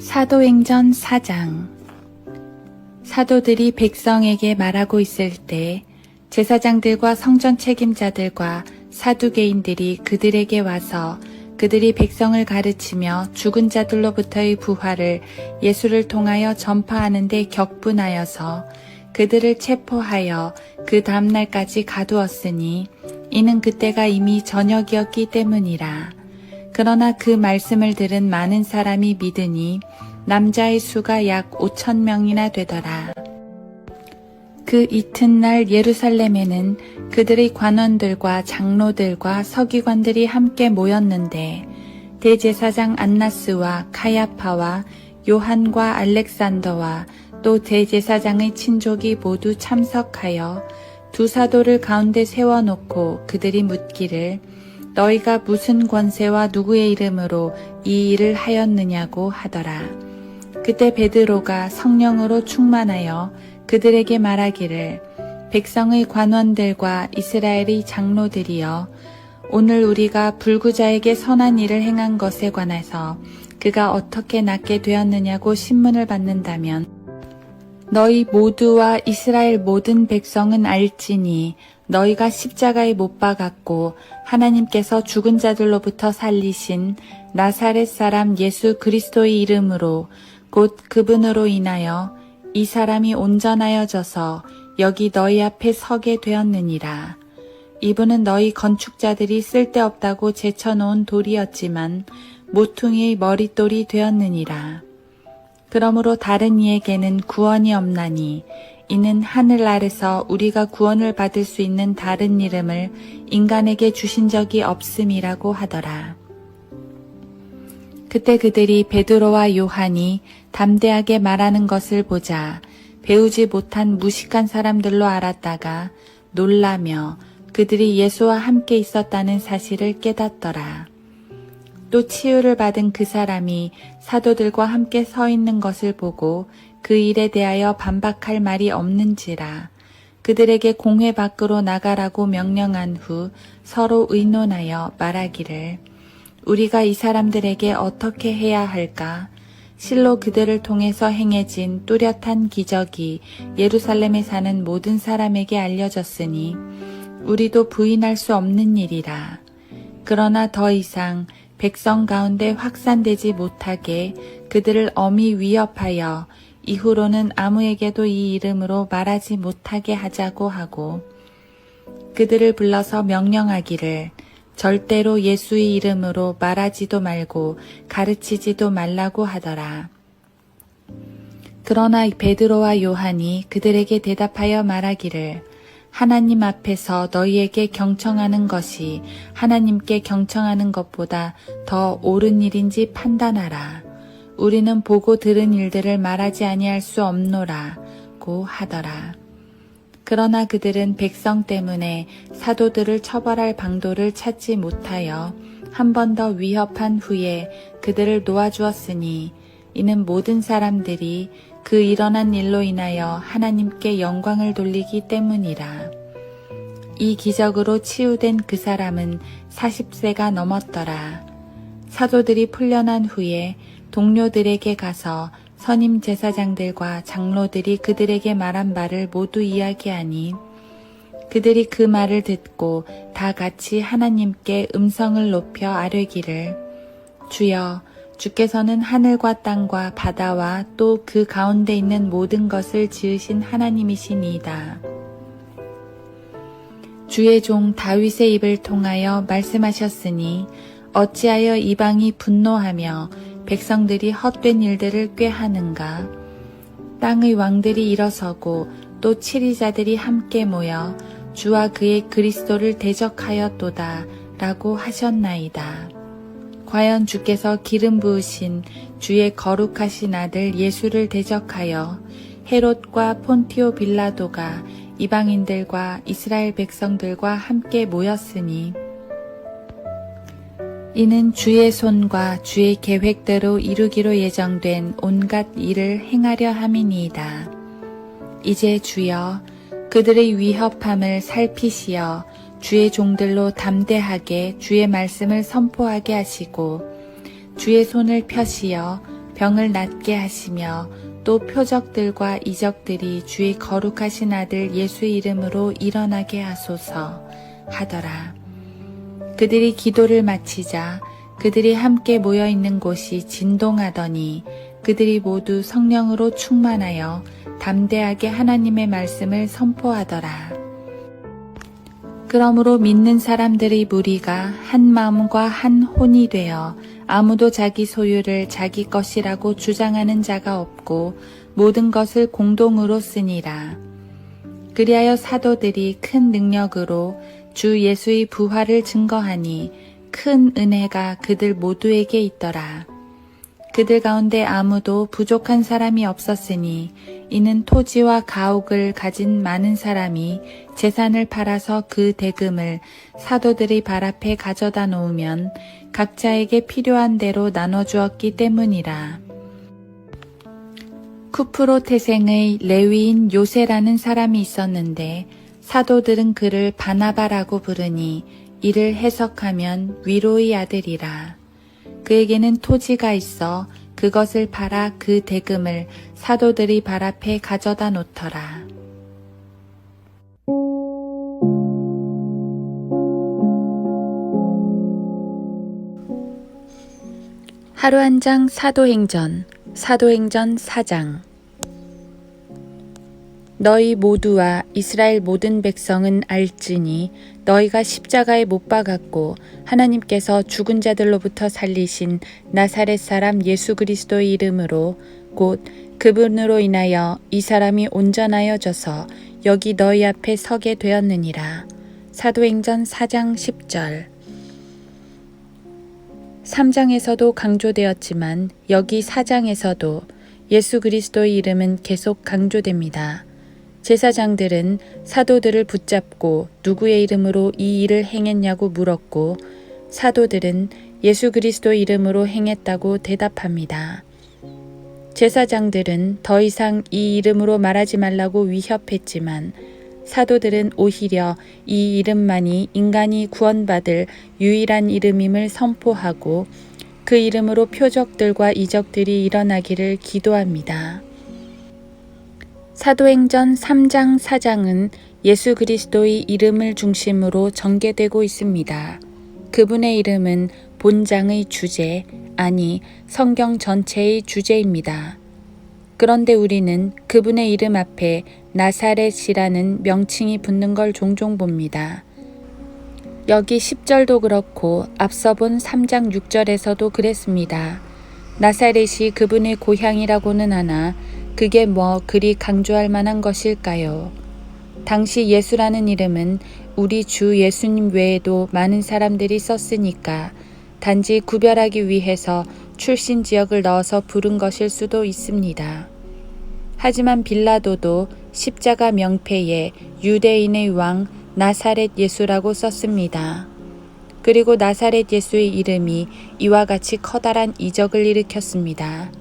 사도행전 4장. 사도들이 백성에게 말하고 있을 때 제사장들과 성전 책임자들과 사두개인들이 그들에게 와서 그들이 백성을 가르치며 죽은 자들로부터의 부활을 예수를 통하여 전파하는 데 격분하여서 그들을 체포하여 그 다음날까지 가두었으니 이는 그때가 이미 저녁이었기 때문이라. 그러나 그 말씀을 들은 많은 사람이 믿으니 남자의 수가 약 5,000명이나 되더라. 그 이튿날 예루살렘에는 그들의 관원들과 장로들과 서기관들이 함께 모였는데 대제사장 안나스와 카야파와 요한과 알렉산더와 또 대제사장의 친족이 모두 참석하여 두 사도를 가운데 세워놓고 그들이 묻기를 너희가 무슨 권세와 누구의 이름으로 이 일을 하였느냐고 하더라. 그때 베드로가 성령으로 충만하여 그들에게 말하기를 백성의 관원들과 이스라엘의 장로들이여 오늘 우리가 불구자에게 선한 일을 행한 것에 관해서 그가 어떻게 낫게 되었느냐고 신문을 받는다면 너희 모두와 이스라엘 모든 백성은 알지니 너희가 십자가에 못 박았고 하나님께서 죽은 자들로부터 살리신 나사렛 사람 예수 그리스도의 이름으로 곧 그분으로 인하여 이 사람이 온전하여져서 여기 너희 앞에 서게 되었느니라. 이분은 너희 건축자들이 쓸데없다고 제쳐놓은 돌이었지만 모퉁이의 머릿돌이 되었느니라. 그러므로 다른 이에게는 구원이 없나니 이는 하늘 아래서 우리가 구원을 받을 수 있는 다른 이름을 인간에게 주신 적이 없음이라고 하더라. 그때 그들이 베드로와 요한이 담대하게 말하는 것을 보자 배우지 못한 무식한 사람들로 알았다가 놀라며 그들이 예수와 함께 있었다는 사실을 깨닫더라. 또 치유를 받은 그 사람이 사도들과 함께 서 있는 것을 보고 그 일에 대하여 반박할 말이 없는지라 그들에게 공회 밖으로 나가라고 명령한 후 서로 의논하여 말하기를 우리가 이 사람들에게 어떻게 해야 할까? 실로 그들을 통해서 행해진 뚜렷한 기적이 예루살렘에 사는 모든 사람에게 알려졌으니 우리도 부인할 수 없는 일이라. 그러나 더 이상 백성 가운데 확산되지 못하게 그들을 엄히 위협하여 이후로는 아무에게도 이 이름으로 말하지 못하게 하자고 하고 그들을 불러서 명령하기를 절대로 예수의 이름으로 말하지도 말고 가르치지도 말라고 하더라. 그러나 베드로와 요한이 그들에게 대답하여 말하기를 하나님 앞에서 너희에게 경청하는 것이 하나님께 경청하는 것보다 더 옳은 일인지 판단하라. 우리는 보고 들은 일들을 말하지 아니할 수 없노라고 하더라. 그러나 그들은 백성 때문에 사도들을 처벌할 방도를 찾지 못하여 한 번 더 위협한 후에 그들을 놓아주었으니 이는 모든 사람들이 그 일어난 일로 인하여 하나님께 영광을 돌리기 때문이라. 이 기적으로 치유된 그 사람은 40세가 넘었더라. 사도들이 풀려난 후에 동료들에게 가서 선임 제사장들과 장로들이 그들에게 말한 바를 모두 이야기하니 그들이 그 말을 듣고 다 같이 하나님께 음성을 높여 아뢰기를 주여 주께서는 하늘과 땅과 바다와 또 그 가운데 있는 모든 것을 지으신 하나님이시니이다. 주의 종 다윗의 입을 통하여 말씀하셨으니 어찌하여 이방이 분노하며 백성들이 헛된 일들을 꾀하는가. 땅의 왕들이 일어서고 또 치리자들이 함께 모여 주와 그의 그리스도를 대적하였도다 라고 하셨나이다. 과연 주께서 기름 부으신 주의 거룩하신 아들 예수를 대적하여 헤롯과 폰티오 빌라도가 이방인들과 이스라엘 백성들과 함께 모였으니 이는 주의 손과 주의 계획대로 이루기로 예정된 온갖 일을 행하려 함이니이다. 이제 주여 그들의 위협함을 살피시어 주의 종들로 담대하게 주의 말씀을 선포하게 하시고 주의 손을 펴시어 병을 낫게 하시며 또 표적들과 이적들이 주의 거룩하신 아들 예수 이름으로 일어나게 하소서 하더라. 그들이 기도를 마치자 그들이 함께 모여 있는 곳이 진동하더니 그들이 모두 성령으로 충만하여 담대하게 하나님의 말씀을 선포하더라. 그러므로 믿는 사람들의 무리가 한 마음과 한 혼이 되어 아무도 자기 소유를 자기 것이라고 주장하는 자가 없고 모든 것을 공동으로 쓰니라. 그리하여 사도들이 큰 능력으로 주 예수의 부활을 증거하니 큰 은혜가 그들 모두에게 있더라. 그들 가운데 아무도 부족한 사람이 없었으니 이는 토지와 가옥을 가진 많은 사람이 재산을 팔아서 그 대금을 사도들의 발 앞에 가져다 놓으면 각자에게 필요한 대로 나눠주었기 때문이라. 쿠프로 태생의 레위인 요세라는 사람이 있었는데 사도들은 그를 바나바라고 부르니 이를 해석하면 위로의 아들이라. 그에게는 토지가 있어 그것을 팔아 그 대금을 사도들이 발 앞에 가져다 놓더라. 하루 한 장 사도행전 4장. 너희 모두와 이스라엘 모든 백성은 알지니 너희가 십자가에 못 박았고 하나님께서 죽은 자들로부터 살리신 나사렛 사람 예수 그리스도의 이름으로 곧 그분으로 인하여 이 사람이 온전하여져서 여기 너희 앞에 서게 되었느니라. 사도행전 4장 10절. 3장에서도 강조되었지만 여기 4장에서도 예수 그리스도의 이름은 계속 강조됩니다. 제사장들은 사도들을 붙잡고 누구의 이름으로 이 일을 행했냐고 물었고 사도들은 예수 그리스도 이름으로 행했다고 대답합니다. 제사장들은 더 이상 이 이름으로 말하지 말라고 위협했지만 사도들은 오히려 이 이름만이 인간이 구원받을 유일한 이름임을 선포하고 그 이름으로 표적들과 이적들이 일어나기를 기도합니다. 사도행전 3장 4장은 예수 그리스도의 이름을 중심으로 전개되고 있습니다. 그분의 이름은 본장의 주제, 아니 성경 전체의 주제입니다. 그런데 우리는 그분의 이름 앞에 나사렛이라는 명칭이 붙는 걸 종종 봅니다. 여기 10절도 그렇고 앞서 본 3장 6절에서도 그랬습니다. 나사렛이 그분의 고향이라고는 하나 그게 뭐 그리 강조할 만한 것일까요? 당시 예수라는 이름은 우리 주 예수님 외에도 많은 사람들이 썼으니까 단지 구별하기 위해서 출신 지역을 넣어서 부른 것일 수도 있습니다. 하지만 빌라도도 십자가 명패에 유대인의 왕 나사렛 예수라고 썼습니다. 그리고 나사렛 예수의 이름이 이와 같이 커다란 이적을 일으켰습니다.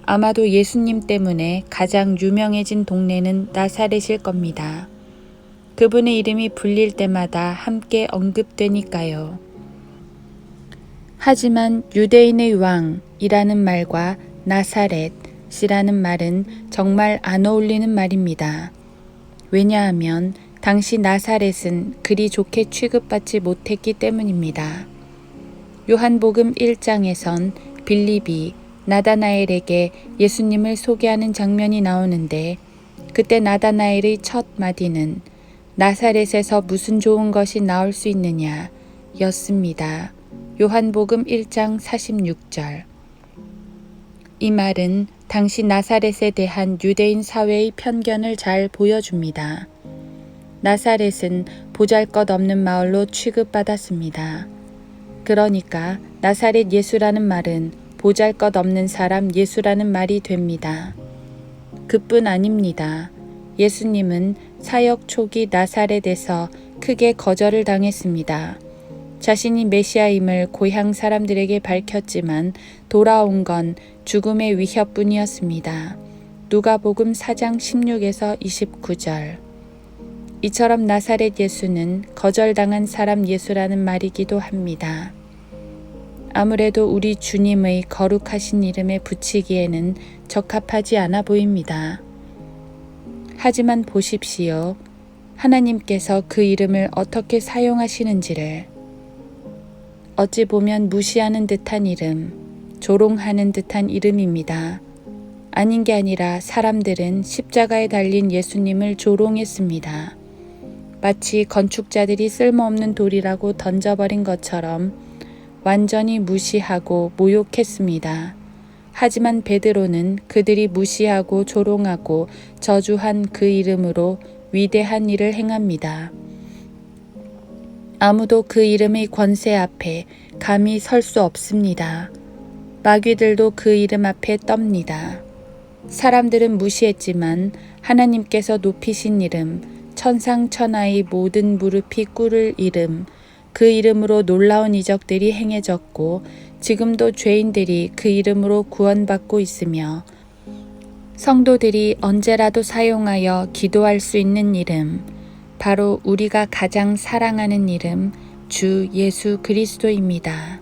아마도 예수님 때문에 가장 유명해진 동네는 나사렛일 겁니다. 그분의 이름이 불릴 때마다 함께 언급되니까요. 하지만 유대인의 왕이라는 말과 나사렛이라는 말은 정말 안 어울리는 말입니다. 왜냐하면 당시 나사렛은 그리 좋게 취급받지 못했기 때문입니다. 요한복음 1장에선 빌립이 나다나엘에게 예수님을 소개하는 장면이 나오는데 그때 나다나엘의 첫 마디는 나사렛에서 무슨 좋은 것이 나올 수 있느냐 였습니다. 요한복음 1장 46절. 이 말은 당시 나사렛에 대한 유대인 사회의 편견을 잘 보여줍니다. 나사렛은 보잘것없는 마을로 취급받았습니다. 그러니까 나사렛 예수라는 말은 보잘것없는 사람 예수라는 말이 됩니다. 그뿐 아닙니다. 예수님은 사역 초기 나사렛에서 크게 거절을 당했습니다. 자신이 메시아임을 고향 사람들에게 밝혔지만 돌아온 건 죽음의 위협뿐이었습니다. 누가복음 4장 16에서 29절. 이처럼 나사렛 예수는 거절당한 사람 예수라는 말이기도 합니다. 아무래도 우리 주님의 거룩하신 이름에 붙이기에는 적합하지 않아 보입니다. 하지만 보십시오. 하나님께서 그 이름을 어떻게 사용하시는지를. 어찌 보면 무시하는 듯한 이름, 조롱하는 듯한 이름입니다. 아닌 게 아니라 사람들은 십자가에 달린 예수님을 조롱했습니다. 마치 건축자들이 쓸모없는 돌이라고 던져버린 것처럼 완전히 무시하고 모욕했습니다. 하지만 베드로는 그들이 무시하고 조롱하고 저주한 그 이름으로 위대한 일을 행합니다. 아무도 그 이름의 권세 앞에 감히 설 수 없습니다. 마귀들도 그 이름 앞에 떱니다. 사람들은 무시했지만 하나님께서 높이신 이름, 천상천하의 모든 무릎이 꿇을 이름, 그 이름으로 놀라운 이적들이 행해졌고 지금도 죄인들이 그 이름으로 구원받고 있으며 성도들이 언제라도 사용하여 기도할 수 있는 이름, 바로 우리가 가장 사랑하는 이름, 주 예수 그리스도입니다.